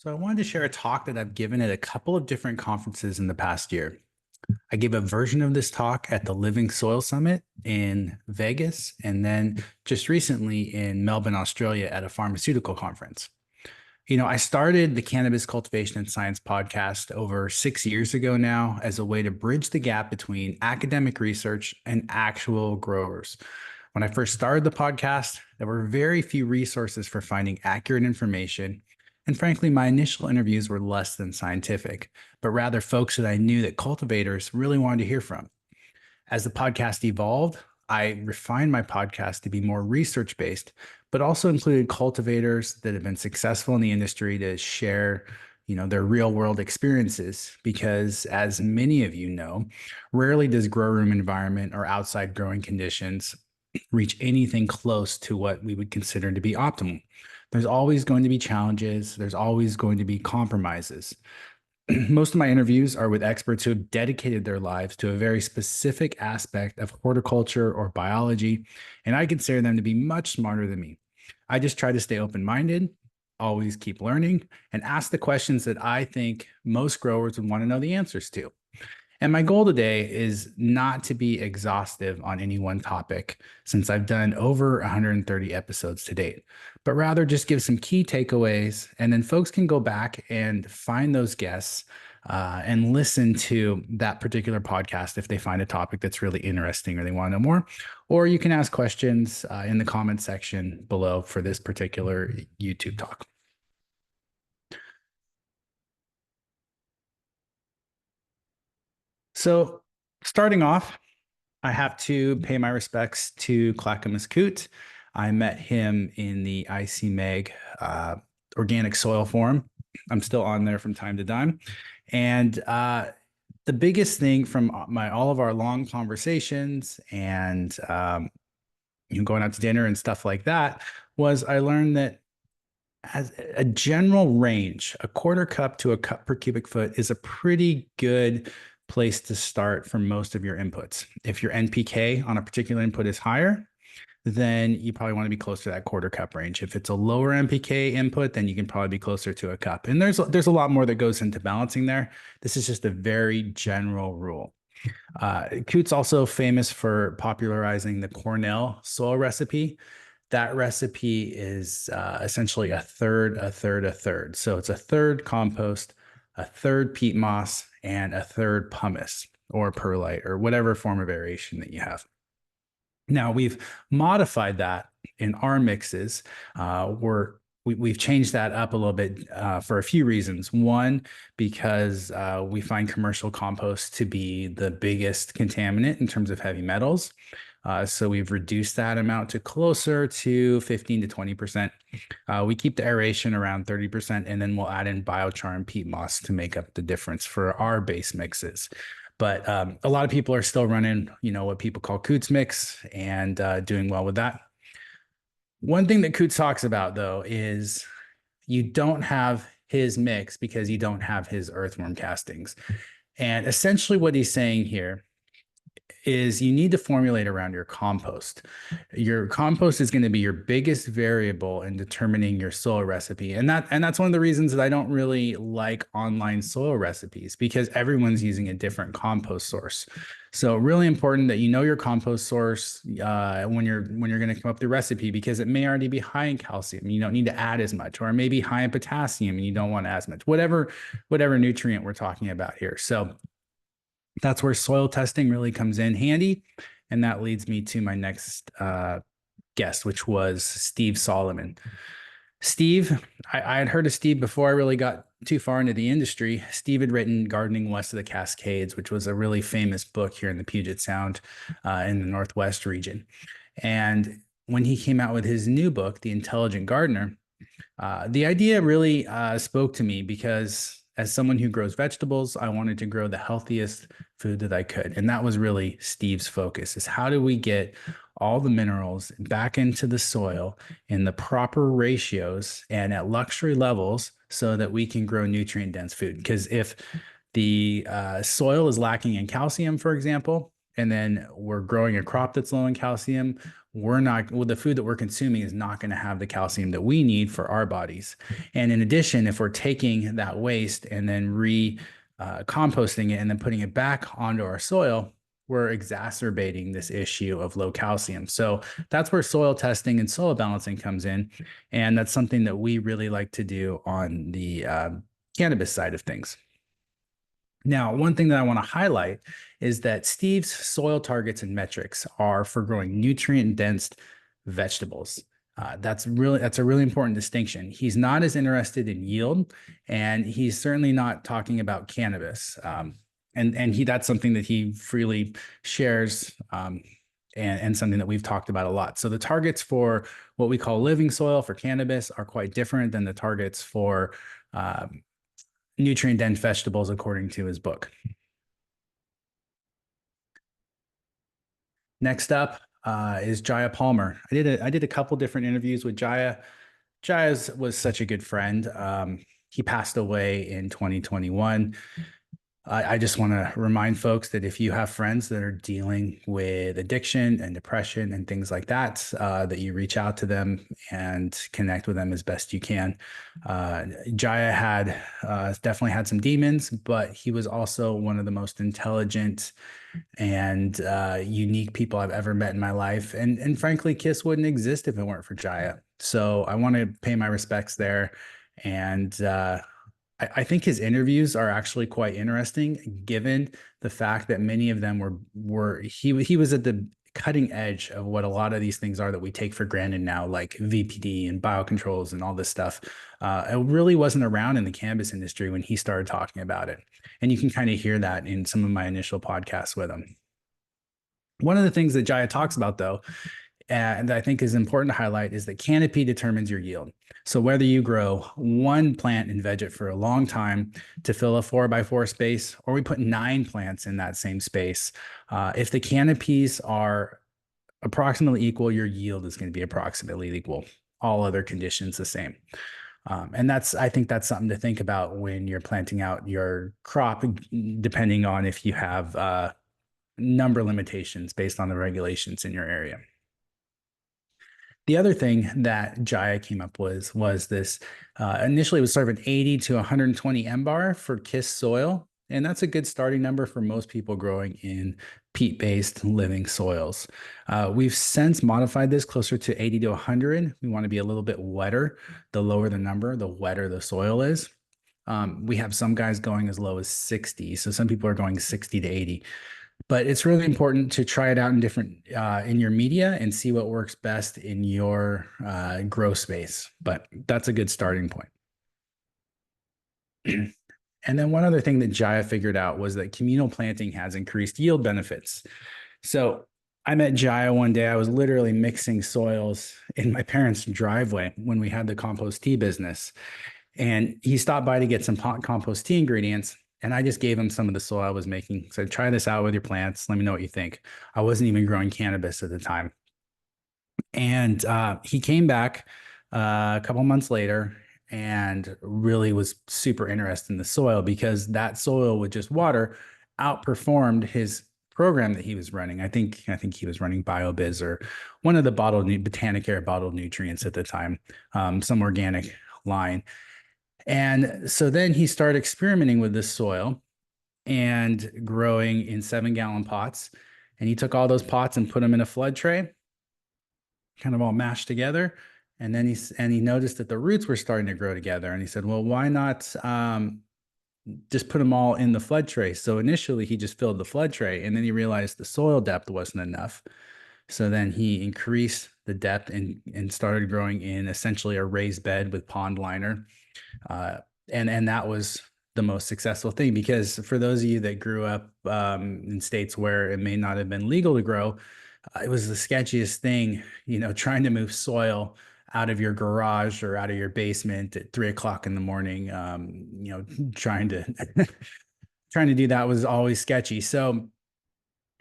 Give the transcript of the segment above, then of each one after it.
So I wanted to share a talk that I've given at a couple of different conferences in the past year. I gave a version of this talk at the Living Soil Summit in Vegas, and then just recently in Melbourne, Australia at a pharmaceutical conference. I started the Cannabis Cultivation and Science podcast over 6 years ago now as a way to bridge the gap between academic research and actual growers. When I first started the podcast, there were very few resources for finding accurate information. And frankly, my initial interviews were less than scientific, but rather folks that I knew that cultivators really wanted to hear from. As the podcast evolved, I refined my podcast to be more research based, but also included cultivators that have been successful in the industry to share, their real world experiences. Because as many of you know, rarely does grow room environment or outside growing conditions reach anything close to what we would consider to be optimal. There's always going to be challenges. There's always going to be compromises. Most of my interviews are with experts who have dedicated their lives to a very specific aspect of horticulture or biology, and I consider them to be much smarter than me. I just try to stay open-minded, always keep learning, and ask the questions that I think most growers would want to know the answers to. And my goal today is not to be exhaustive on any one topic, since I've done over 130 episodes to date, but rather just give some key takeaways, and then folks can go back and find those guests and listen to that particular podcast if they find a topic that's really interesting or they want to know more. Or you can ask questions in the comment section below for this particular YouTube talk. So starting off, I have to pay my respects to Clackamas Coot. I met him in the IC Organic Soil Forum. I'm still on there from time to time. And the biggest thing from all of our long conversations and going out to dinner and stuff like that was I learned that as a general range, a quarter cup to a cup per cubic foot is a pretty good place to start for most of your inputs. If your NPK on a particular input is higher, then you probably want to be closer to that quarter cup range. If it's a lower NPK input, then you can probably be closer to a cup. And there's a lot more that goes into balancing there. This is just a very general rule. Coot's also famous for popularizing the Cornell soil recipe. That recipe is essentially a third, a third, a third. So it's a third compost, a third peat moss, and a third pumice or perlite or whatever form of aeration that you have. Now we've modified that in our mixes. We've changed that up a little bit for a few reasons. One, because we find commercial compost to be the biggest contaminant in terms of heavy metals. So we've reduced that amount to closer to 15 to 20%. We keep the aeration around 30%, and then we'll add in biochar and peat moss to make up the difference for our base mixes. But a lot of people are still running, what people call Coots mix and doing well with that. One thing that Coots talks about, though, is you don't have his mix because you don't have his earthworm castings. And essentially what he's saying here is you need to formulate around your compost. Your compost is going to be your biggest variable in determining your soil recipe. And that's one of the reasons that I don't really like online soil recipes, because everyone's using a different compost source. So really important that you know your compost source when you're going to come up with the recipe, because it may already be high in calcium. You don't need to add as much, or maybe high in potassium and you don't want as much, whatever nutrient we're talking about here. So that's where soil testing really comes in handy. And that leads me to my next guest, which was Steve Solomon. Steve, I had heard of Steve before I really got too far into the industry. Steve had written Gardening West of the Cascades, which was a really famous book here in the Puget Sound in the Northwest region. And when he came out with his new book, The Intelligent Gardener, the idea really spoke to me, because as someone who grows vegetables, I wanted to grow the healthiest food that I could. And that was really Steve's focus, is how do we get all the minerals back into the soil in the proper ratios and at luxury levels so that we can grow nutrient dense food. Because if the soil is lacking in calcium, for example, and then we're growing a crop that's low in calcium, the food that we're consuming is not going to have the calcium that we need for our bodies. And in addition, if we're taking that waste and then composting it and then putting it back onto our soil, we're exacerbating this issue of low calcium. So that's where soil testing and soil balancing comes in. And that's something that we really like to do on the cannabis side of things. Now, one thing that I want to highlight is that Steve's soil targets and metrics are for growing nutrient-dense vegetables. That's a really important distinction. He's not as interested in yield, and he's certainly not talking about cannabis. And that's something that he freely shares, and something that we've talked about a lot. So the targets for what we call living soil for cannabis are quite different than the targets for nutrient-dense vegetables, according to his book. Next up is Gaia Palmer. I did a couple different interviews with Gaia. Gaia was such a good friend. He passed away in 2021. I just want to remind folks that if you have friends that are dealing with addiction and depression and things like that, that you reach out to them and connect with them as best you can. Jaya had definitely had some demons, but he was also one of the most intelligent and unique people I've ever met in my life. And frankly, KISS wouldn't exist if it weren't for Jaya. So I want to pay my respects there. And I think his interviews are actually quite interesting, given the fact that many of them he was at the cutting edge of what a lot of these things are that we take for granted now, like VPD and biocontrols and all this stuff. It really wasn't around in the cannabis industry when he started talking about it. And you can kind of hear that in some of my initial podcasts with him. One of the things that Jaya talks about, though, and I think is important to highlight, is that canopy determines your yield. So whether you grow one plant and veg it for a long time to fill a 4x4 space, or we put 9 plants in that same space, if the canopies are approximately equal, your yield is going to be approximately equal. All other conditions the same. And I think that's something to think about when you're planting out your crop, depending on if you have number limitations based on the regulations in your area. The other thing that Jaya came up with was this. Initially, it was sort of an 80 to 120 MBAR for KISS soil. And that's a good starting number for most people growing in peat-based living soils. We've since modified this closer to 80 to 100. We want to be a little bit wetter. The lower the number, the wetter the soil is. We have some guys going as low as 60. So some people are going 60 to 80. But it's really important to try it out in your media and see what works best in your grow space. But that's a good starting point. And then one other thing that Jaya figured out was that communal planting has increased yield benefits. So I met Jaya one day. I was literally mixing soils in my parents' driveway when we had the compost tea business. And he stopped by to get some compost tea ingredients. And I just gave him some of the soil I was making. So try this out with your plants. Let me know what you think. I wasn't even growing cannabis at the time. And he came back a couple months later and really was super interested in the soil, because that soil with just water outperformed his program that he was running. I think he was running BioBiz or one of the Botanicare bottled nutrients at the time, some organic line. And so then he started experimenting with this soil and growing in 7-gallon pots. And he took all those pots and put them in a flood tray, kind of all mashed together. And then he noticed that the roots were starting to grow together. And he said, well, why not just put them all in the flood tray? So initially he just filled the flood tray, and then he realized the soil depth wasn't enough. So then he increased the depth and started growing in essentially a raised bed with pond liner. And that was the most successful thing, because for those of you that grew up in states where it may not have been legal to grow, it was the sketchiest thing, trying to move soil out of your garage or out of your basement at 3 o'clock in the morning. Trying to do that was always sketchy. So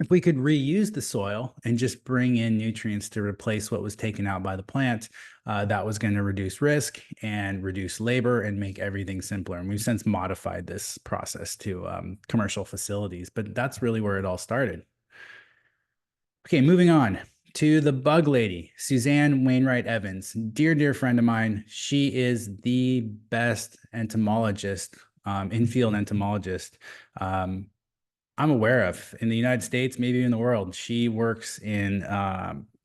if we could reuse the soil and just bring in nutrients to replace what was taken out by the plant, that was going to reduce risk and reduce labor and make everything simpler. And we've since modified this process to commercial facilities, but that's really where it all started. Okay, moving on. to the bug lady, Suzanne Wainwright Evans, dear friend of mine. She is the best entomologist, infield entomologist I'm aware of in the United States, maybe in the world. She works in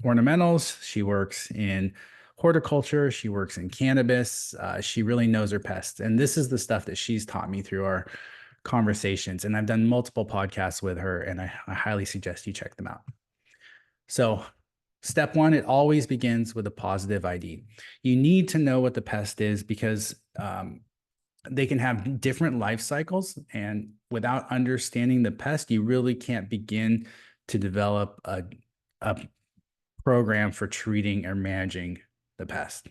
ornamentals. She works in horticulture. She works in cannabis. She really knows her pests. And this is the stuff that she's taught me through our conversations. And I've done multiple podcasts with her, and I highly suggest you check them out. So, step one, it always begins with a positive ID. You need to know what the pest is because they can have different life cycles. And without understanding the pest, you really can't begin to develop a program for treating or managing the pest.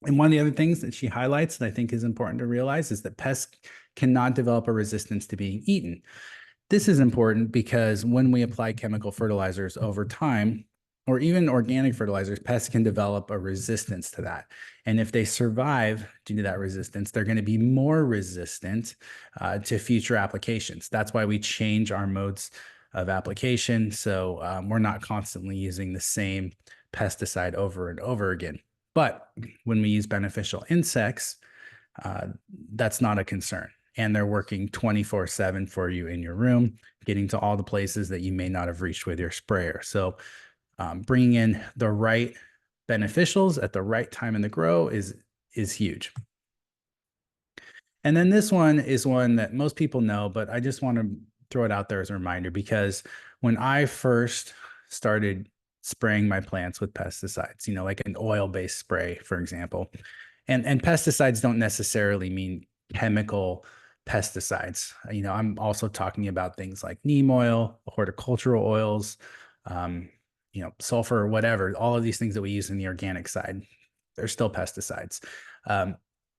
And one of the other things that she highlights that I think is important to realize is that pests cannot develop a resistance to being eaten. This is important because when we apply chemical fertilizers over time, or even organic fertilizers, pests can develop a resistance to that. And if they survive due to that resistance, they're going to be more resistant to future applications. That's why we change our modes of application. So we're not constantly using the same pesticide over and over again. But when we use beneficial insects, that's not a concern. And they're working 24/7 for you in your room, getting to all the places that you may not have reached with your sprayer. So bringing in the right beneficials at the right time in the grow is huge. And then this one is one that most people know, but I just want to throw it out there as a reminder because when I first started spraying my plants with pesticides, like an oil-based spray, for example, and pesticides don't necessarily mean chemical pesticides. I'm also talking about things like neem oil, horticultural oils, sulfur, whatever, all of these things that we use in the organic side, they're still pesticides.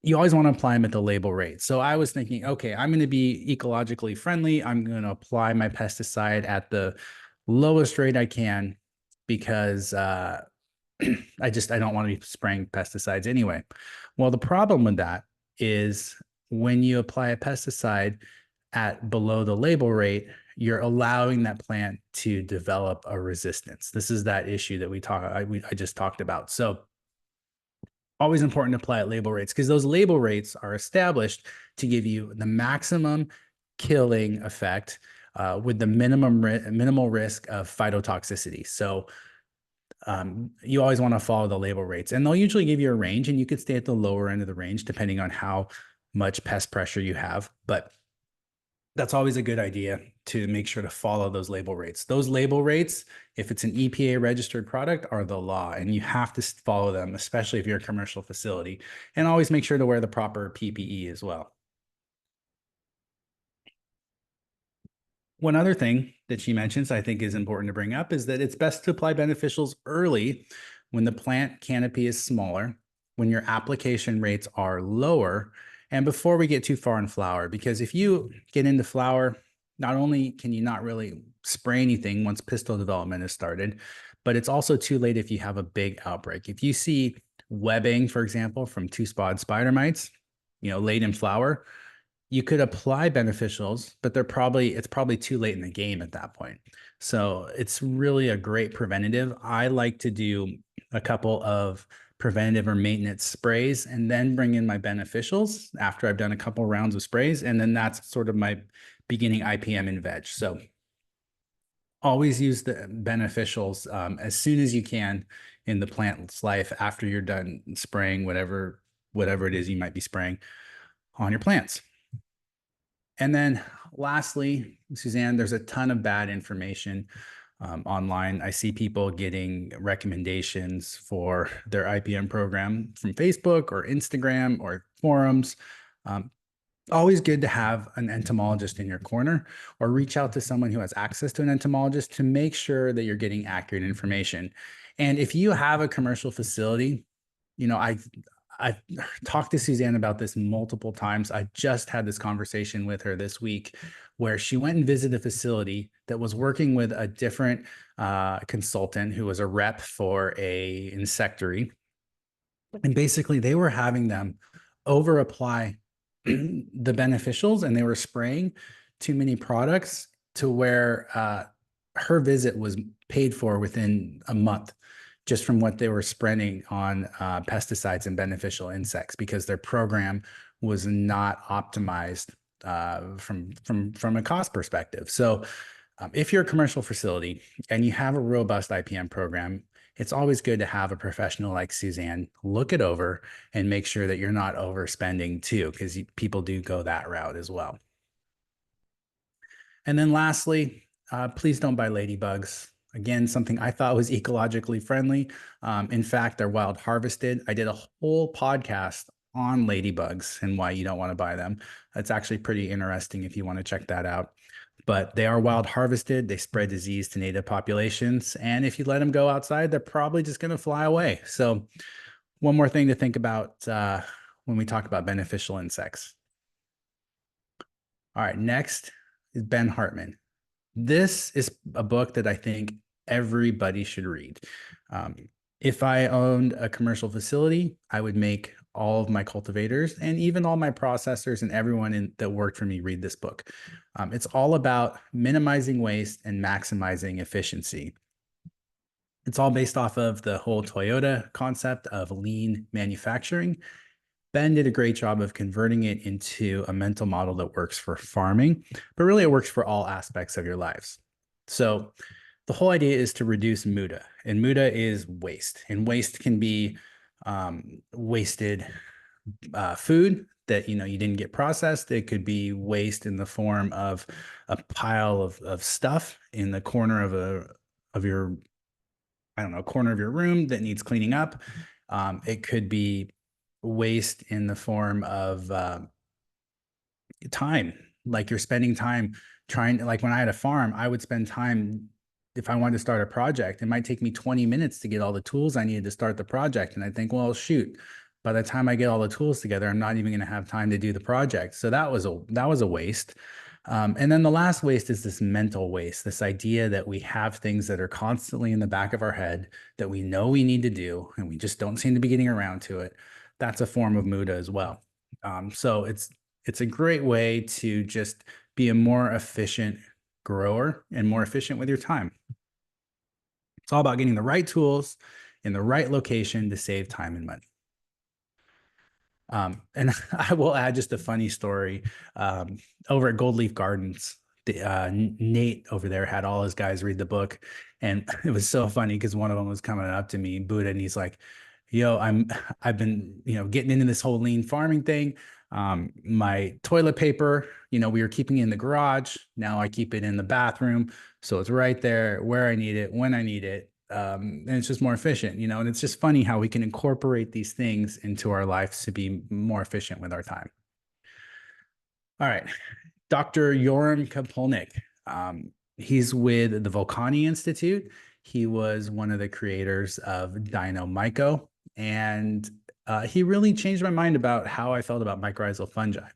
You always want to apply them at the label rate. So I was thinking, okay, I'm going to be ecologically friendly. I'm going to apply my pesticide at the lowest rate I can because I don't want to be spraying pesticides anyway. Well, the problem with that is when you apply a pesticide at below the label rate, you're allowing that plant to develop a resistance. This is that issue that I just talked about. So always important to apply at label rates because those label rates are established to give you the maximum killing effect with the minimal risk of phytotoxicity. So you always want to follow the label rates, and they'll usually give you a range, and you could stay at the lower end of the range depending on how much pest pressure you have. But that's always a good idea to make sure to follow those label rates. Those label rates, if it's an EPA registered product, are the law, and you have to follow them, especially if you're a commercial facility. And always make sure to wear the proper PPE as well. One other thing that she mentions I think is important to bring up is that it's best to apply beneficials early when the plant canopy is smaller, when your application rates are lower, and before we get too far in flower. Because if you get into flower, not only can you not really spray anything once pistil development is started, but it's also too late if you have a big outbreak. If you see webbing, for example, from two-spot spider mites, late in flower, you could apply beneficials, but it's probably too late in the game at that point. So it's really a great preventative. I like to do a couple of preventative or maintenance sprays and then bring in my beneficials after I've done a couple rounds of sprays. And then that's sort of my beginning IPM in veg. So always use the beneficials as soon as you can in the plant's life after you're done spraying whatever it is you might be spraying on your plants. And then lastly, Suzanne, there's a ton of bad information online. I see people getting recommendations for their IPM program from Facebook or Instagram or forums. Always good to have an entomologist in your corner or reach out to someone who has access to an entomologist to make sure that you're getting accurate information. And if you have a commercial facility, I've talked to Suzanne about this multiple times. I just had this conversation with her this week where she went and visited a facility that was working with a different consultant who was a rep for a insectary. And basically they were having them over apply the beneficials and they were spraying too many products to where her visit was paid for within a month just from what they were spending on pesticides and beneficial insects because their program was not optimized from a cost perspective. So if you're a commercial facility and you have a robust IPM program, it's always good to have a professional like Suzanne look it over and make sure that you're not overspending too, because people do go that route as well. And then lastly, please don't buy ladybugs. Again, something I thought was ecologically friendly. In fact, they're wild harvested. I did a whole podcast on ladybugs and why you don't want to buy them. It's actually pretty interesting if you want to check that out. But they are wild harvested. They spread disease to native populations. And if you let them go outside, they're probably just going to fly away. So one more thing to think about when we talk about beneficial insects. All right, next is Ben Hartman. This is a book that I think everybody should read. If I owned a commercial facility, I would make all of my cultivators and even all my processors and everyone that worked for me read this book. It's all about minimizing waste and maximizing efficiency. It's all based off of the whole Toyota concept of lean manufacturing. Ben did a great job of converting it into a mental model that works for farming, but really it works for all aspects of your lives. So the whole idea is to reduce muda, and muda is waste, and waste can be wasted food that you didn't get processed. It could be waste in the form of a pile of stuff in the corner of your corner of your room that needs cleaning up. It could be waste in the form of time, like you're spending time trying, like when I had a farm, I would spend time. If I wanted to start a project, it might take me 20 minutes to get all the tools I needed to start the project. And I think, well, shoot, by the time I get all the tools together, I'm not even going to have time to do the project. So that was a waste. And then the last waste is this mental waste, this idea that we have things that are constantly in the back of our head that we know we need to do, and we just don't seem to be getting around to it. That's a form of muda as well. So it's a great way to just be a more efficient grower and more efficient with your time. It's all about getting the right tools in the right location to save time and money. And I will add just a funny story. Over at Gold Leaf Gardens, Nate over there had all his guys read the book, and it was so funny because one of them was coming up to me, Buddha, and he's like, "Yo, I've been getting into this whole lean farming thing. My toilet paper, we were keeping it in the garage. Now I keep it in the bathroom, so it's right there where I need it when I need it." And it's just more efficient, and it's just funny how we can incorporate these things into our lives to be more efficient with our time. All right, Dr. Yoram Kapulnik. He's with the Volcani Institute. He was one of the creators of Dino-Myco, and he really changed my mind about how I felt about mycorrhizal fungi.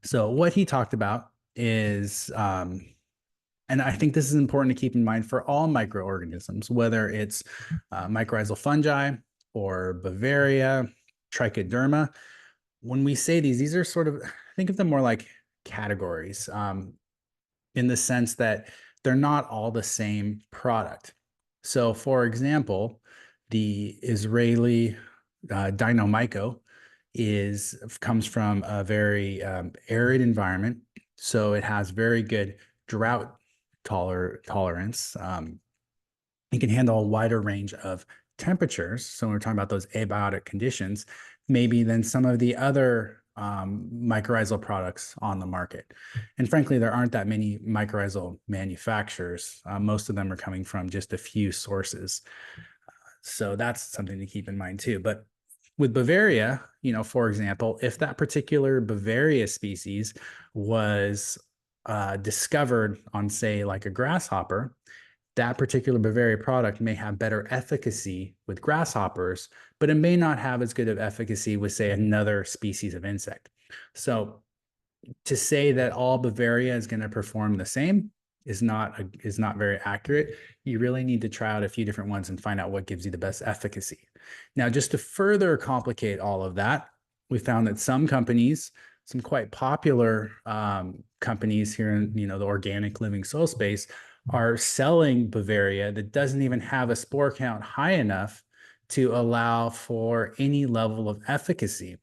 So what he talked about is, and I think this is important to keep in mind for all microorganisms, whether it's mycorrhizal fungi or Bavaria, trichoderma. When we say these are sort of, think of them more like categories in the sense that they're not all the same product. So for example, the Israeli Dino-Myco comes from a very arid environment. So it has very good drought tolerance. It can handle a wider range of temperatures. So when we're talking about those abiotic conditions, maybe than some of the other mycorrhizal products on the market. And frankly, there aren't that many mycorrhizal manufacturers. Most of them are coming from just a few sources. So that's something to keep in mind too. But with Bavaria, for example, if that particular Bavaria species was discovered on, say, like a grasshopper, that particular Bavaria product may have better efficacy with grasshoppers, but it may not have as good of efficacy with, say, another species of insect. So to say that all Bavaria is going to perform the same is not very accurate. You really need to try out a few different ones and find out what gives you the best efficacy. Now, just to further complicate all of that, we found that some companies some quite popular companies here in the organic living soil space are selling Bavaria that doesn't even have a spore count high enough to allow for any level of efficacy.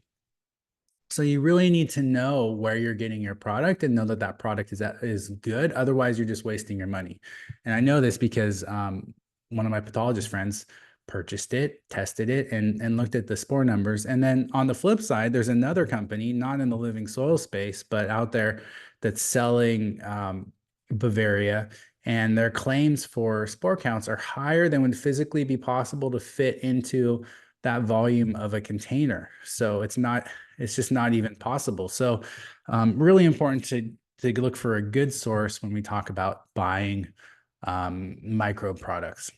So you really need to know where you're getting your product and know that that product is good. Otherwise, you're just wasting your money. And I know this because one of my pathologist friends purchased it, tested it, and looked at the spore numbers. And then on the flip side, there's another company, not in the living soil space, but out there that's selling Bavaria. And their claims for spore counts are higher than would physically be possible to fit into that volume of a container. So it's just not even possible. So really important to look for a good source when we talk about buying microbe products.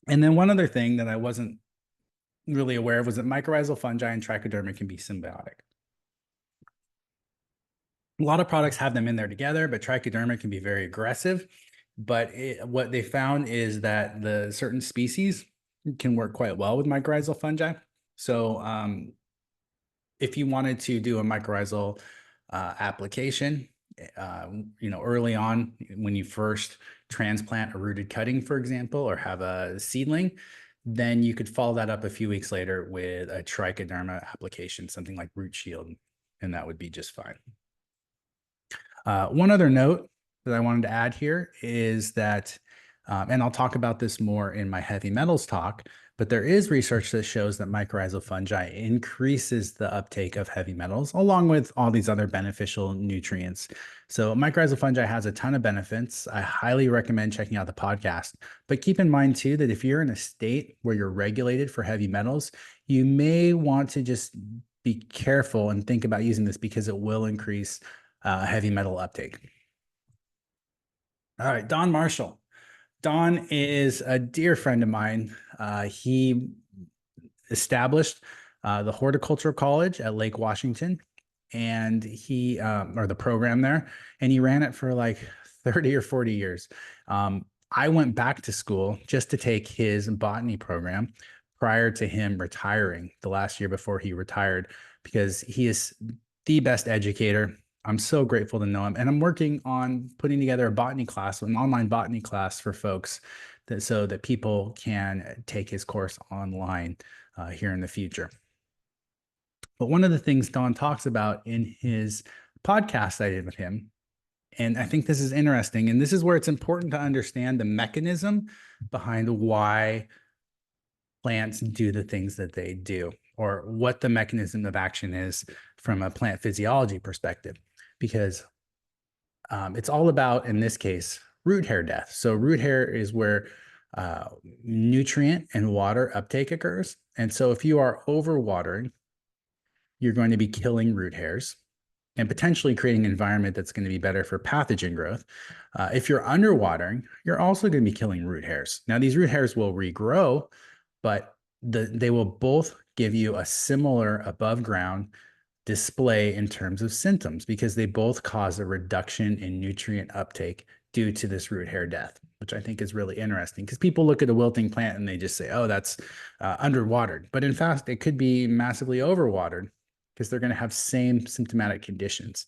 And then one other thing that I wasn't really aware of was that mycorrhizal fungi and trichoderma can be symbiotic. A lot of products have them in there together, but trichoderma can be very aggressive. But what they found is that the certain species can work quite well with mycorrhizal fungi. So if you wanted to do a mycorrhizal application, early on when you first transplant a rooted cutting, for example, or have a seedling, then you could follow that up a few weeks later with a trichoderma application, something like Root Shield, and that would be just fine. One other note that I wanted to add here is that, and I'll talk about this more in my heavy metals talk, but there is research that shows that mycorrhizal fungi increases the uptake of heavy metals along with all these other beneficial nutrients. So mycorrhizal fungi has a ton of benefits. I highly recommend checking out the podcast, but keep in mind too that if you're in a state where you're regulated for heavy metals, you may want to just be careful and think about using this because it will increase heavy metal uptake. All right, Don Marshall. Don is a dear friend of mine. He established the horticultural college at Lake Washington, and or the program there, and he ran it for like 30 or 40 years. I went back to school just to take his botany program prior to him retiring the last year before he retired, because he is the best educator. I'm so grateful to know him. And I'm working on putting together a botany class, an online botany class for folks so that people can take his course online here in the future. But one of the things Don talks about in his podcast I did with him, and I think this is interesting, and this is where it's important to understand the mechanism behind why plants do the things that they do, or what the mechanism of action is from a plant physiology perspective, because it's all about, in this case, root hair death. So root hair is where nutrient and water uptake occurs. And so if you are overwatering, you're going to be killing root hairs and potentially creating an environment that's going to be better for pathogen growth. If you're underwatering, you're also going to be killing root hairs. Now, these root hairs will regrow, but they will both give you a similar above ground display in terms of symptoms, because they both cause a reduction in nutrient uptake due to this root hair death, which I think is really interesting, because people look at a wilting plant and they just say, oh, that's underwatered. But in fact, it could be massively overwatered, because they're going to have same symptomatic conditions.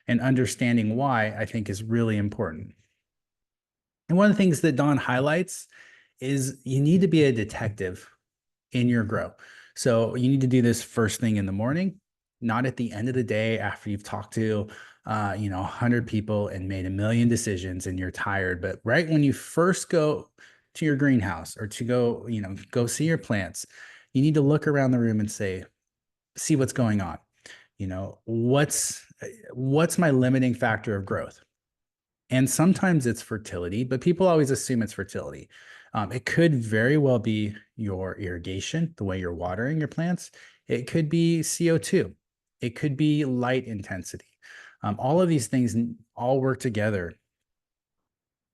And understanding why, I think, is really important. And one of the things that Don highlights is you need to be a detective in your grow. So you need to do this first thing in the morning, not at the end of the day after you've talked to 100 people and made a million decisions and you're tired. But right when you first go to your greenhouse or to go see your plants, you need to look around the room and see what's going on. What's my limiting factor of growth? And sometimes it's fertility, but people always assume it's fertility. It could very well be your irrigation, the way you're watering your plants. It could be CO2. It could be light intensity. All of these things all work together.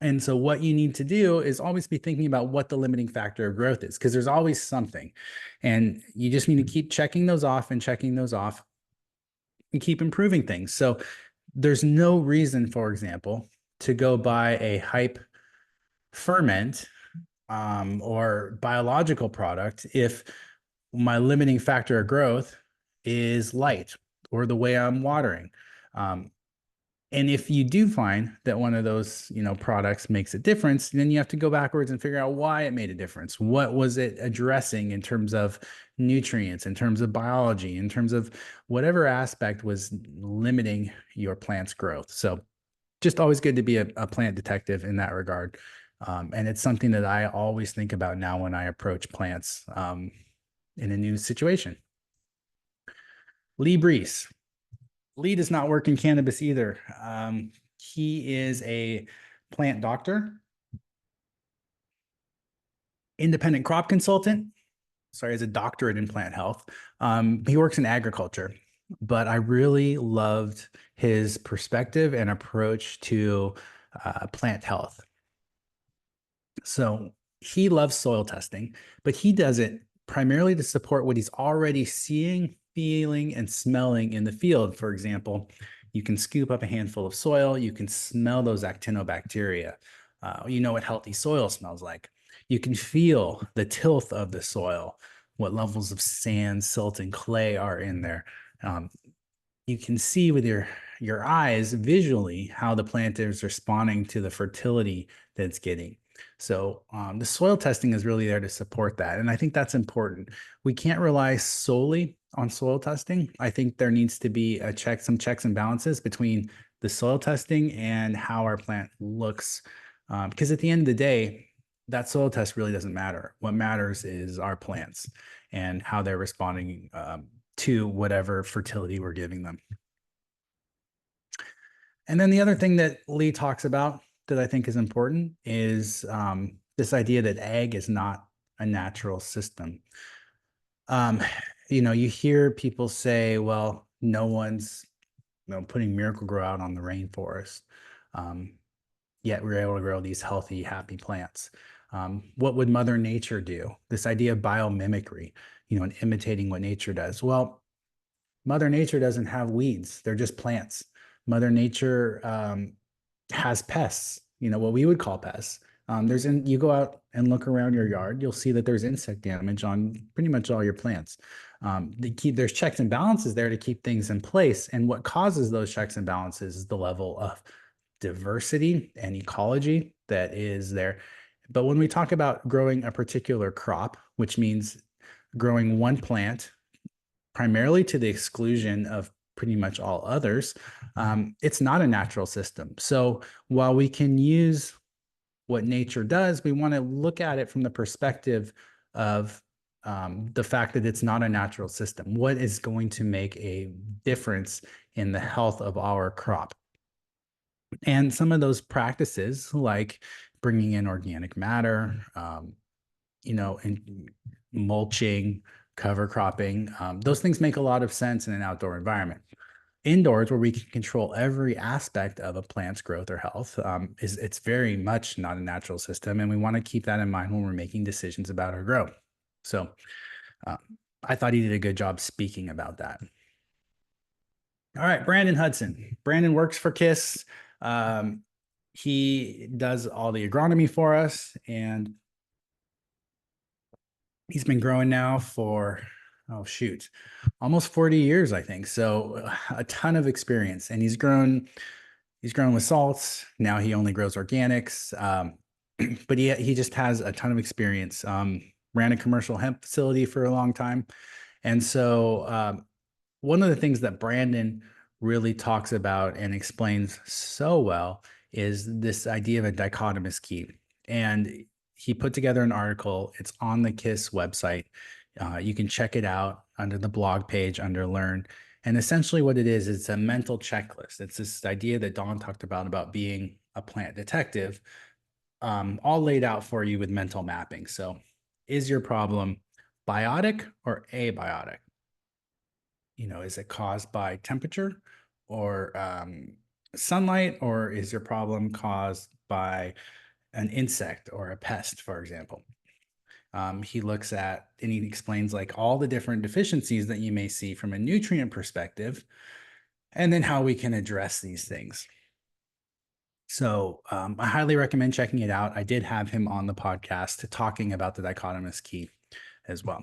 And so what you need to do is always be thinking about what the limiting factor of growth is, because there's always something. And you just need to keep checking those off and keep improving things. So there's no reason, for example, to go buy a hype ferment or biological product if my limiting factor of growth is light or the way I'm watering. And if you do find that one of those, products makes a difference, then you have to go backwards and figure out why it made a difference. What was it addressing in terms of nutrients, in terms of biology, in terms of whatever aspect was limiting your plant's growth. So just always good to be a plant detective in that regard. And it's something that I always think about now when I approach plants in a new situation. Lee Brees. Lee does not work in cannabis either. He is a plant doctor, independent crop consultant. Sorry, as a doctorate in plant health. He works in agriculture, but I really loved his perspective and approach to plant health. So he loves soil testing, but he does it primarily to support what he's already seeing, feeling, and smelling in the field. For example, you can scoop up a handful of soil, you can smell those actinobacteria. You know what healthy soil smells like. You can feel the tilth of the soil, what levels of sand, silt, and clay are in there. You can see with your eyes visually how the plant is responding to the fertility that it's getting. So the soil testing is really there to support that. And I think that's important. We can't rely solely on soil testing. I think there needs to be some checks and balances between the soil testing and how our plant looks. Because at the end of the day, that soil test really doesn't matter. What matters is our plants and how they're responding to whatever fertility we're giving them. And then the other thing that Lee talks about that I think is important is this idea that ag is not a natural system. You hear people say, well, no one's putting Miracle-Gro out on the rainforest. Yet we're able to grow these healthy, happy plants. What would Mother Nature do? This idea of biomimicry, and imitating what nature does. Well, Mother Nature doesn't have weeds. They're just plants. Mother Nature has pests, what we would call pests. You go out and look around your yard, you'll see that there's insect damage on pretty much all your plants. There's checks and balances there to keep things in place. And what causes those checks and balances is the level of diversity and ecology that is there. But when we talk about growing a particular crop, which means growing one plant primarily to the exclusion of pretty much all others, it's not a natural system. So while we can use what nature does, we want to look at it from the perspective of the fact that it's not a natural system. What is going to make a difference in the health of our crop? And some of those practices, like bringing in organic matter, and mulching, cover cropping, those things make a lot of sense in an outdoor environment. Indoors, where we can control every aspect of a plant's growth or health, it's very much not a natural system, and we want to keep that in mind when we're making decisions about our growth. So I thought he did a good job speaking about that. All right, Brandon Hudson. Brandon works for KISS. He does all the agronomy for us, and he's been growing now for, almost 40 years, I think. So a ton of experience, and he's grown with salts. Now he only grows organics. But he just has a ton of experience. Ran a commercial hemp facility for a long time. And so one of the things that Brandon really talks about and explains so well is this idea of a dichotomous key. And he put together an article. It's on the KISS website. You can check it out under the blog page under Learn. And essentially what it is, it's a mental checklist. It's this idea that Dawn talked about being a plant detective, all laid out for you with mental mapping. So is your problem biotic or abiotic? Is it caused by temperature or sunlight, or is your problem caused by an insect or a pest, for example? He looks at and he explains like all the different deficiencies that you may see from a nutrient perspective, and then how we can address these things. So I highly recommend checking it out. I did have him on the podcast talking about the dichotomous key as well.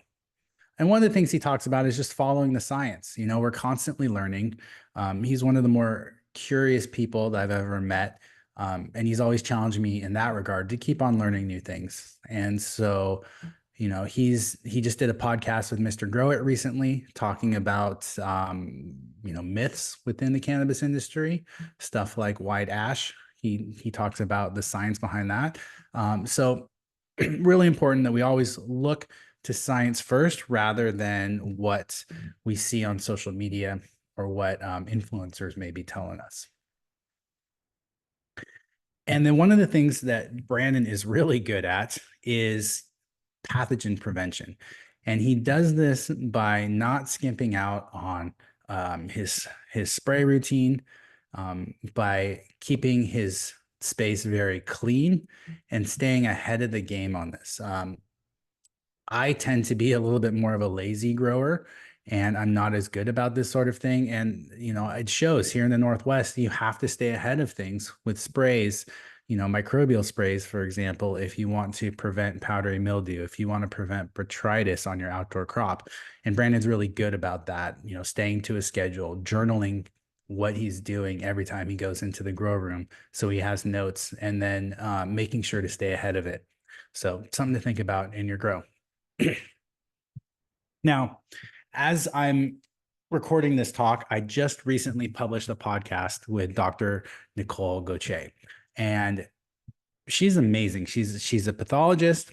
And one of the things he talks about is just following the science. We're constantly learning. He's one of the more curious people that I've ever met. And he's always challenged me in that regard to keep on learning new things. And so, he just did a podcast with Mr. Grow It recently talking about, myths within the cannabis industry, stuff like white ash. He talks about the science behind that. So really important that we always look to science first rather than what we see on social media or what influencers may be telling us. And then one of the things that Brandon is really good at is pathogen prevention. And he does this by not skimping out on his spray routine, by keeping his space very clean and staying ahead of the game on this. I tend to be a little bit more of a lazy grower, and I'm not as good about this sort of thing. And, it shows here in the Northwest, you have to stay ahead of things with sprays, microbial sprays, for example, if you want to prevent powdery mildew, if you want to prevent botrytis on your outdoor crop. And Brandon's really good about that, staying to a schedule, journaling what he's doing every time he goes into the grow room. So he has notes, and then making sure to stay ahead of it. So something to think about in your grow. Now, as I'm recording this talk, I just recently published a podcast with Dr. Nicole Goce, and she's amazing. She's a pathologist.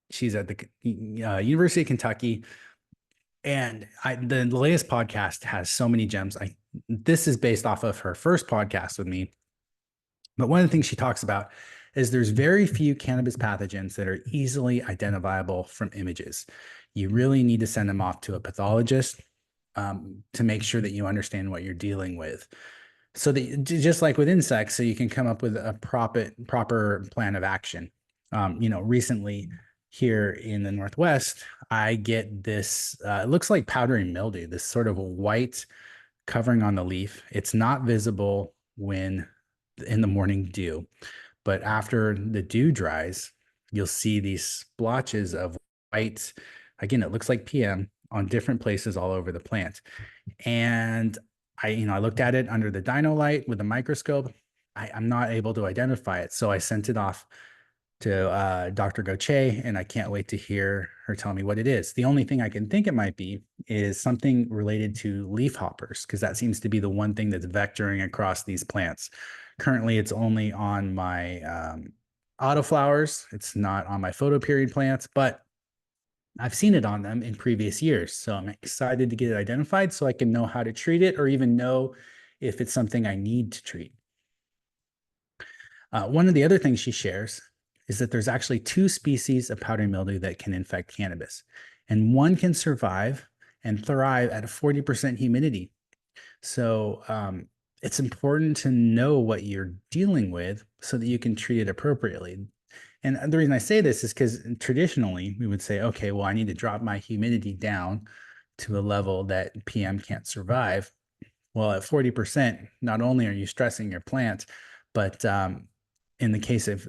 She's at the University of Kentucky, and the latest podcast has so many gems. This is based off of her first podcast with me, but one of the things she talks about is there's very few cannabis pathogens that are easily identifiable from images. You really need to send them off to a pathologist to make sure that you understand what you're dealing with. So that, just like with insects, so you can come up with a proper plan of action. Recently here in the Northwest, I get this, it looks like powdery mildew, this sort of white covering on the leaf. It's not visible when in the morning dew, but after the dew dries, you'll see these splotches of white. Again, it looks like PM on different places all over the plant. And I looked at it under the dino light with a microscope. I'm not able to identify it. So I sent it off to Dr. Goce, and I can't wait to hear her tell me what it is. The only thing I can think it might be is something related to leaf hoppers, because that seems to be the one thing that's vectoring across these plants. Currently, it's only on my autoflowers. It's not on my photoperiod plants, but I've seen it on them in previous years. So I'm excited to get it identified so I can know how to treat it, or even know if it's something I need to treat. One of the other things she shares is that there's actually 2 species of powdery mildew that can infect cannabis, and one can survive and thrive at a 40% humidity. So it's important to know what you're dealing with so that you can treat it appropriately. And the reason I say this is because traditionally we would say, okay, well, I need to drop my humidity down to a level that PM can't survive. Well, at 40%, not only are you stressing your plant, but in case of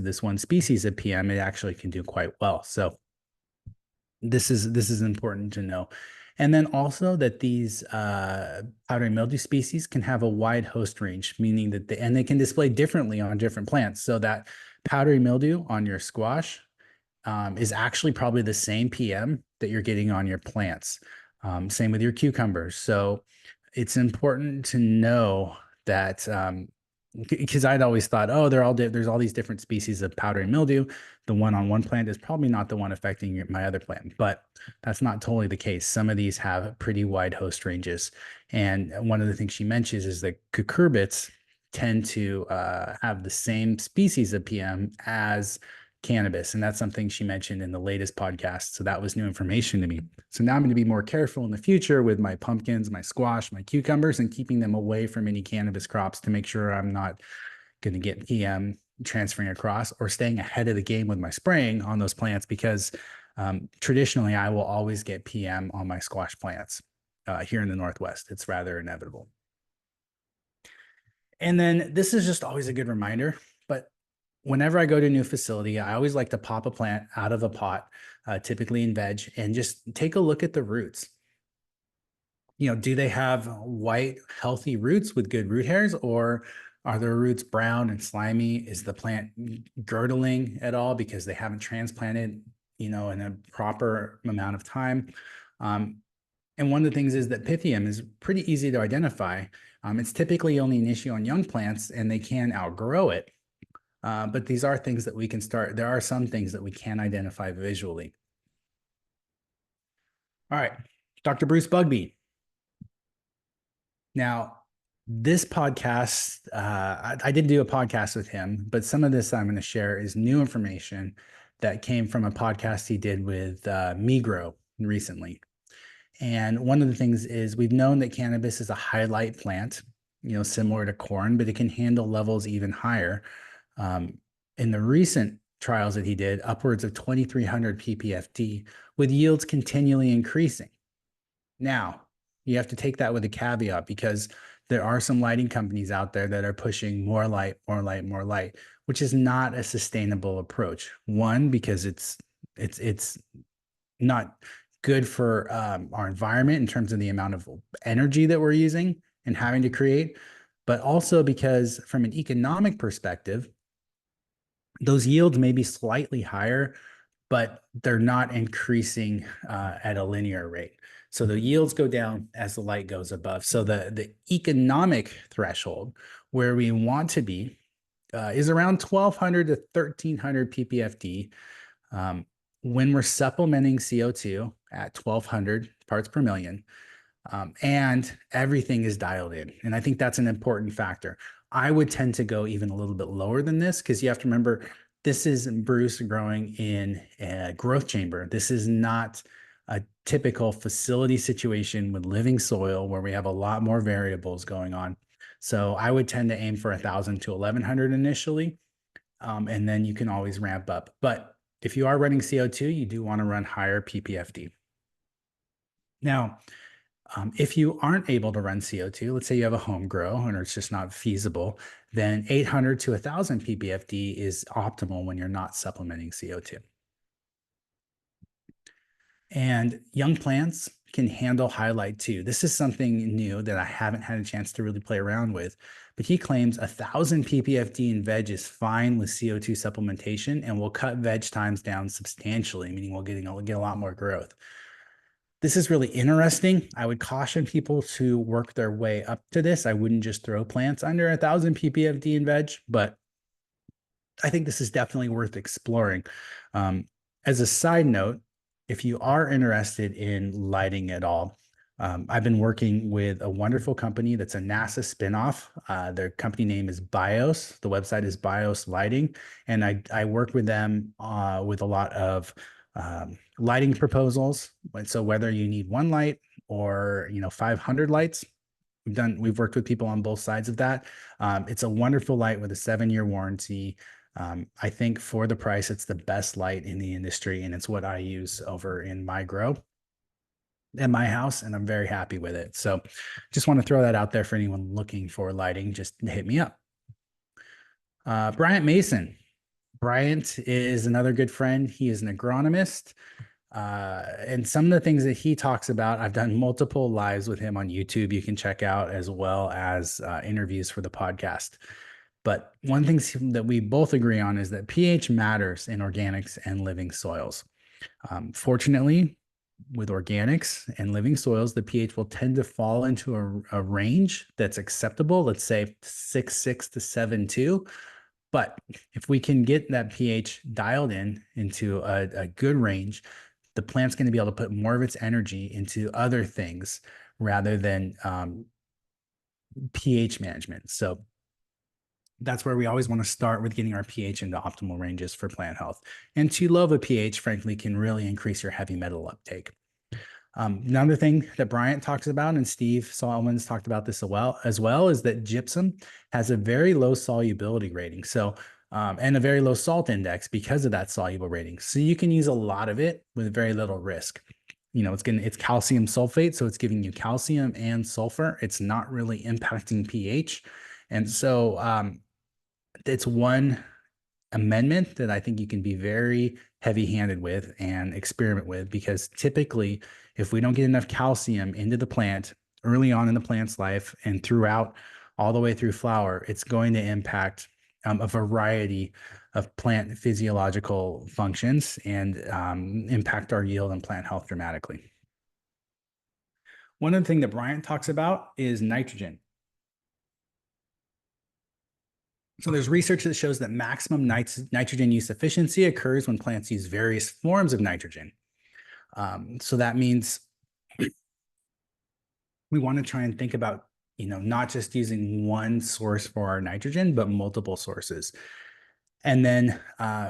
this one species of PM, it actually can do quite well. So this is important to know. And then also that these powdery mildew species can have a wide host range, meaning that they can display differently on different plants. So that powdery mildew on your squash is actually probably the same PM that you're getting on your plants. Same with your cucumbers. So it's important to know that because I'd always thought, oh, there's all these different species of powdery mildew. The one on one plant is probably not the one affecting my other plant, but that's not totally the case. Some of these have pretty wide host ranges. And one of the things she mentions is that cucurbits tend to have the same species of PM as cannabis. And that's something she mentioned in the latest podcast. So that was new information to me. So now I'm going to be more careful in the future with my pumpkins, my squash, my cucumbers, and keeping them away from any cannabis crops to make sure I'm not going to get PM transferring across, or staying ahead of the game with my spraying on those plants, because traditionally I will always get PM on my squash plants here in the Northwest. It's rather inevitable. And then this is just always a good reminder, but whenever I go to a new facility, I always like to pop a plant out of a pot, typically in veg, and just take a look at the roots. Do they have white, healthy roots with good root hairs, or are their roots brown and slimy? Is the plant girdling at all because they haven't transplanted, in a proper amount of time? And one of the things is that Pythium is pretty easy to identify. It's typically only an issue on young plants, and they can outgrow it. But these are things that we can start. There are some things that we can identify visually. All right, Dr. Bruce Bugby. Now, this podcast, I did do a podcast with him, but some of this I'm going to share is new information that came from a podcast he did with Migro recently. And one of the things is we've known that cannabis is a highlight plant, similar to corn, but it can handle levels even higher. In the recent trials that he did, upwards of 2,300 ppfd, with yields continually increasing. Now, you have to take that with a caveat, because there are some lighting companies out there that are pushing more light, more light, more light, which is not a sustainable approach. One, because it's not good for our environment in terms of the amount of energy that we're using and having to create, but also because from an economic perspective, those yields may be slightly higher, but they're not increasing at a linear rate. So the yields go down as the light goes above. So the economic threshold where we want to be is around 1,200 to 1,300 ppfd. When we're supplementing CO2 at 1,200 parts per million, and everything is dialed in. And I think that's an important factor. I would tend to go even a little bit lower than this, because you have to remember, this is Bruce growing in a growth chamber. This is not a typical facility situation with living soil where we have a lot more variables going on. So I would tend to aim for 1,000 to 1,100 initially, and then you can always ramp up. But if you are running CO2, you do want to run higher ppfd. Now, if you aren't able to run CO2, let's say you have a home grow and it's just not feasible, then 800 to 1,000 ppfd is optimal when you're not supplementing CO2. And young plants can handle highlight too. This is something new that I haven't had a chance to really play around with, but he claims 1,000 ppfd in veg is fine with CO2 supplementation and will cut veg times down substantially, meaning we'll get a lot more growth. This is really interesting. I would caution people to work their way up to this. I wouldn't just throw plants under 1,000 ppfd in veg, but I think this is definitely worth exploring. As a side note, if you are interested in lighting at all, I've been working with a wonderful company that's a NASA spinoff. Their company name is BIOS. The website is BIOS Lighting. And I work with them with a lot of lighting proposals. So whether you need one light or 500 lights, we've worked with people on both sides of that. It's a wonderful light with a 7-year warranty. I think for the price, it's the best light in the industry, and it's what I use over in my grow at my house, and I'm very happy with it. So just want to throw that out there for anyone looking for lighting. Just hit me up. Bryant Mason. Bryant is another good friend. He is an agronomist. And some of the things that he talks about, I've done multiple lives with him on YouTube. You can check out, as well as interviews for the podcast. But one thing that we both agree on is that pH matters in organics and living soils. Fortunately, with organics and living soils, the pH will tend to fall into a range that's acceptable. Let's say 6.6 to 7.2. But if we can get that pH dialed into a good range, the plant's going to be able to put more of its energy into other things rather than pH management. So that's where we always want to start, with getting our pH into optimal ranges for plant health. And too low of a pH, frankly, can really increase your heavy metal uptake. Another thing that Bryant talks about, and Steve Solomons talked about this as well, is that gypsum has a very low solubility rating. So, and a very low salt index because of that soluble rating. So you can use a lot of it with very little risk. It's calcium sulfate, so it's giving you calcium and sulfur. It's not really impacting pH. And so it's one amendment that I think you can be very heavy-handed with and experiment with, because typically, if we don't get enough calcium into the plant early on in the plant's life and throughout all the way through flower, it's going to impact a variety of plant physiological functions and impact our yield and plant health dramatically. One of the things that Bryant talks about is nitrogen. So there's research that shows that maximum nitrogen use efficiency occurs when plants use various forms of nitrogen. So that means we want to try and think about, not just using one source for our nitrogen, but multiple sources. And then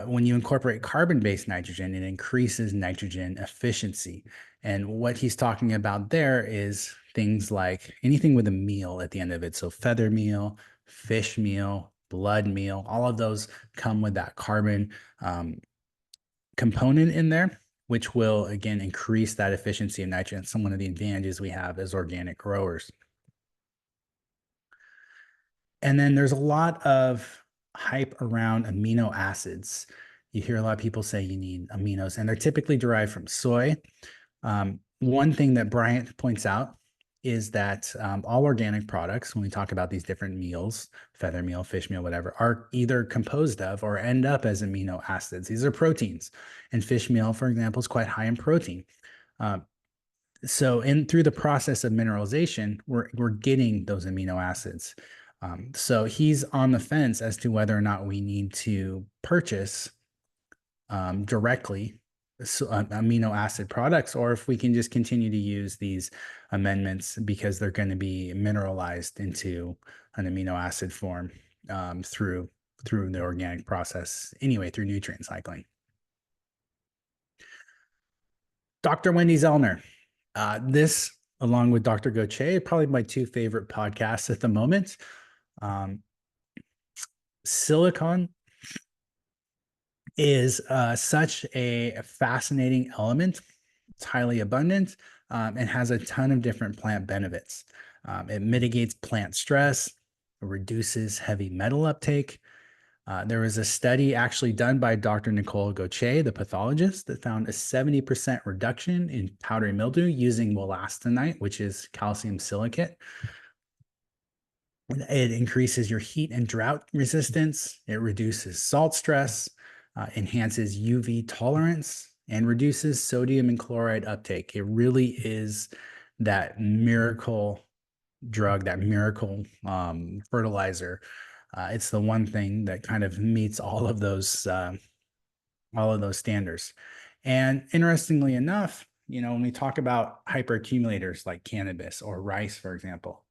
when you incorporate carbon-based nitrogen, it increases nitrogen efficiency. And what he's talking about there is things like anything with a meal at the end of it. So feather meal, fish meal, blood meal, all of those come with that carbon component in there, which will, again, increase that efficiency of nitrogen. Some one of the advantages we have as organic growers. And then there's a lot of hype around amino acids. You hear a lot of people say you need aminos, and they're typically derived from soy. One thing that Bryant points out is that all organic products, when we talk about these different meals, feather meal, fish meal, whatever, are either composed of or end up as amino acids. These are proteins. And fish meal, for example, is quite high in protein. So through the process of mineralization, we're getting those amino acids. So he's on the fence as to whether or not we need to purchase directly amino acid products, or if we can just continue to use these amendments because they're going to be mineralized into an amino acid form through the organic process anyway, through nutrient cycling. Dr. Wendy Zelner. This, along with Dr. Goce, probably my two favorite podcasts at the moment. Silicon is such a fascinating element. It's highly abundant and has a ton of different plant benefits. It mitigates plant stress, reduces heavy metal uptake. There was a study actually done by Dr. Nicole Goce, the pathologist, that found a 70% reduction in powdery mildew using wollastonite, which is calcium silicate. It increases your heat and drought resistance. It reduces salt stress, enhances UV tolerance, and reduces sodium and chloride uptake. It really is that miracle drug, that miracle fertilizer. It's the one thing that kind of meets all of those standards. And interestingly enough, when we talk about hyperaccumulators like cannabis or rice, for example,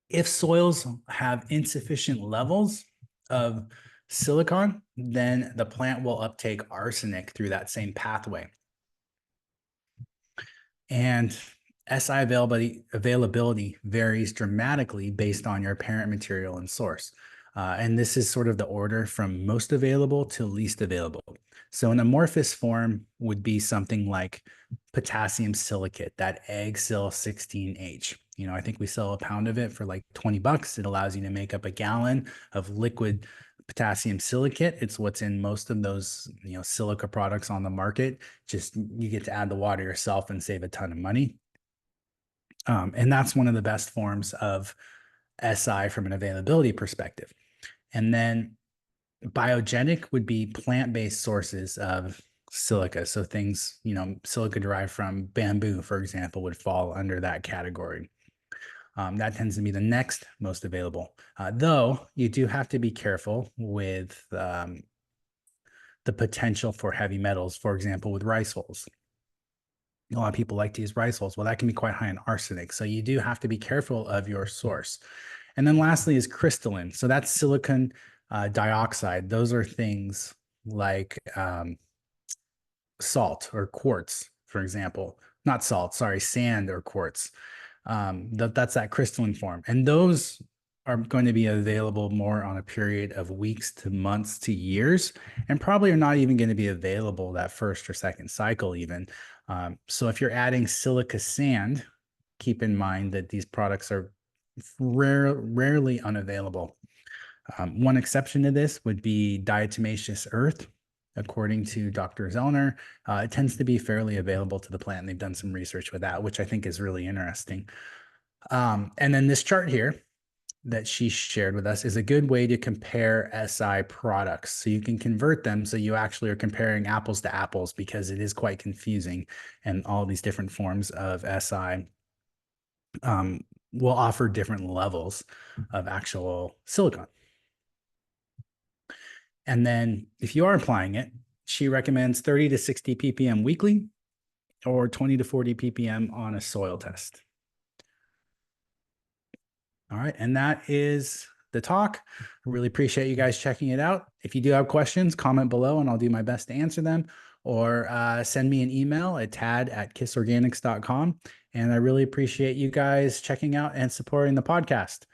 if soils have insufficient levels of silicon, then the plant will uptake arsenic through that same pathway. And SI availability varies dramatically based on your parent material and source. And this is sort of the order from most available to least available. So an amorphous form would be something like potassium silicate, that Ag-Sil 16H. I think we sell a pound of it for like $20. It allows you to make up a gallon of liquid potassium silicate. It's what's in most of those, silica products on the market. Just you get to add the water yourself and save a ton of money. And that's one of the best forms of SI from an availability perspective. And then biogenic would be plant-based sources of silica. So things, silica derived from bamboo, for example, would fall under that category. That tends to be the next most available, though you do have to be careful with the potential for heavy metals, for example, with rice hulls. A lot of people like to use rice hulls. Well, that can be quite high in arsenic. So you do have to be careful of your source. And then lastly is crystalline. So that's silicon dioxide. Those are things like salt or quartz, for example. Not salt, sorry, sand or quartz. That's that crystalline form. And those are going to be available more on a period of weeks to months to years, and probably are not even going to be available that first or second cycle even. So if you're adding silica sand, keep in mind that these products are rarely unavailable. One exception to this would be diatomaceous earth. According to Dr. Zelner, it tends to be fairly available to the plant. They've done some research with that, which I think is really interesting. And then this chart here that she shared with us is a good way to compare SI products. So you can convert them so you actually are comparing apples to apples, because it is quite confusing, and all these different forms of SI will offer different levels of actual silicon. And then if you are applying it, she recommends 30 to 60 ppm weekly or 20 to 40 ppm on a soil test. All right. And that is the talk. I really appreciate you guys checking it out. If you do have questions, comment below and I'll do my best to answer them, or send me an email at tad@kissorganics.com. And I really appreciate you guys checking out and supporting the podcast.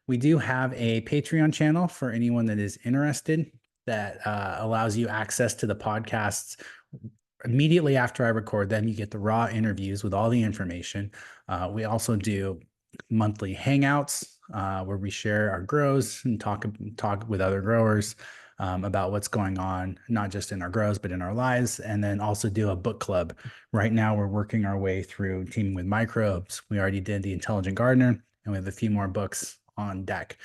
We do have a Patreon channel for anyone that is interested, that allows you access to the podcasts immediately after I record them. You get the raw interviews with all the information. We also do monthly hangouts where we share our grows and talk with other growers about what's going on, not just in our grows, but in our lives. And then also do a book club. Right now, we're working our way through Teaming with Microbes. We already did The Intelligent Gardener, and we have a few more books on deck.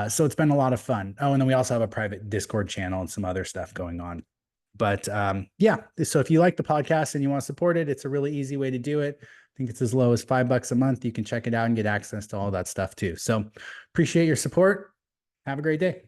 So it's been a lot of fun. Oh, and then we also have a private Discord channel and some other stuff going on. But yeah, so if you like the podcast and you want to support it, it's a really easy way to do it. I think it's as low as $5 a month. You can check it out and get access to all that stuff too. So appreciate your support. Have a great day.